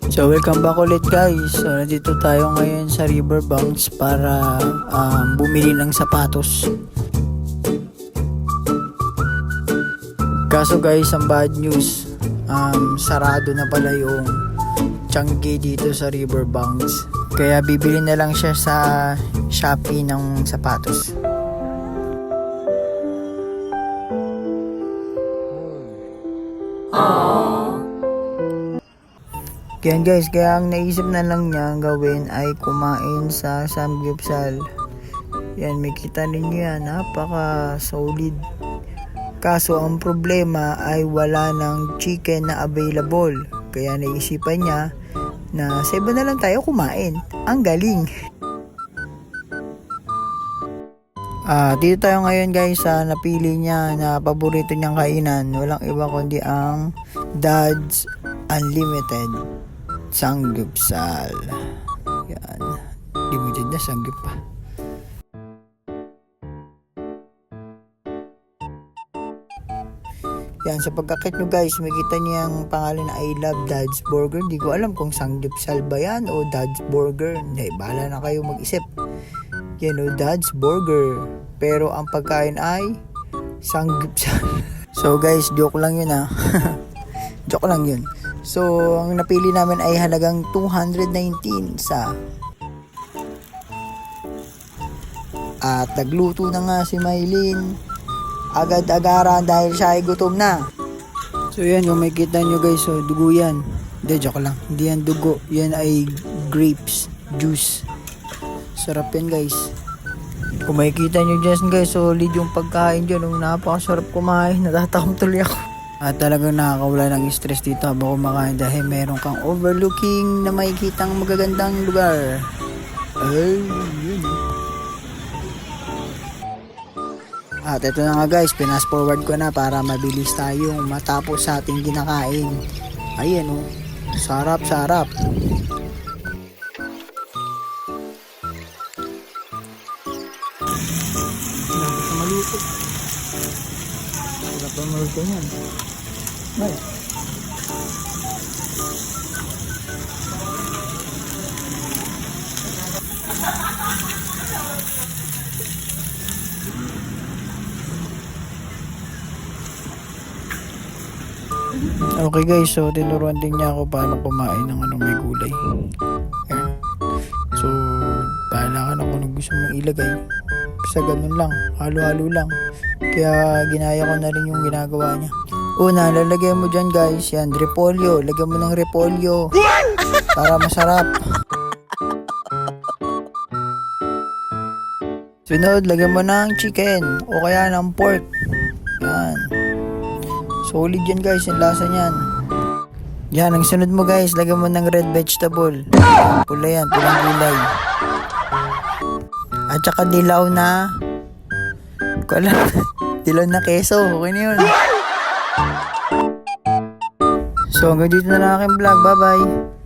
So welcome back ulit guys. So nandito tayo ngayon sa Riverbanks para bumili ng sapatos. Kaso guys, ang bad news, sarado na pala yung Changi dito sa Riverbanks. Kaya bibili na lang siya sa Shopee ng sapatos. Kaya guys, kaya ang naisip na lang niya gawin ay kumain sa Samgyupsal. Yan, may kita ninyo yan, napaka solid. Kaso ang problema ay wala ng chicken na available. Kaya naisipan niya na sa iba na lang tayo kumain. Ang galing. Dito tayo ngayon guys sa napili niya na paborito niyang kainan. Walang iba kundi ang Dad's Unlimited Samgyupsal. Yan. Limited na Samgyup pa. Yan, sa pagkakit nyo guys, makita niyo yung pangalan na I Love Dad's Burger. Hindi ko alam kung Samgyupsal ba yan o Dad's Burger. Hindi, bahala na kayo mag-isip. Yan o, Dad's Burger. Pero ang pagkain ay Samgyupsal. So guys, joke lang yun joke lang yun. So, ang napili namin ay halagang 219 sa. At nagluto na nga si Maylin. Agad-agaran dahil siya ay gutom na. So yan, kung makikita nyo guys, so dugo yan. Hindi, joke lang. Hindi yan dugo. Yan ay grapes, juice. Sarap yan guys. Kung makikita nyo dyan guys, solid yung pagkain dyan. Napakasarap kumain. Natatakam tuloy ako. At talagang nakakawala ng stress dito habang kumakain dahil meron kang overlooking na makikitang magagandang lugar. Ay, yun. At ito na nga guys, pinas forward ko na para mabilis tayong matapos sa ating kinakain. Ayan o, sarap-sarap. Dapat na maluto. Dapat na maluto yan. Ay. Okay guys, so tinuruan din niya ako paano kumain ng may gulay. Ayan. So, bahala ka na kung gusto mong ilagay. Basta ganun lang, halo-halo lang. Kaya ginaya ko na rin yung ginagawa niya. Una, lalagay mo dyan guys, yan, repolyo. Lagyan mo ng repolyo para masarap. Sunod, lagyan mo ng chicken o kaya ng pork. Yan. Solid yan guys, yung lasa niyan. Yan, ang sunod mo guys, lagyan mo ng red vegetable. Pula yan, pulang gulay. At saka dilaw na dilaw na keso. Okay na yun. So hanggang dito na lang aking vlog. Bye bye.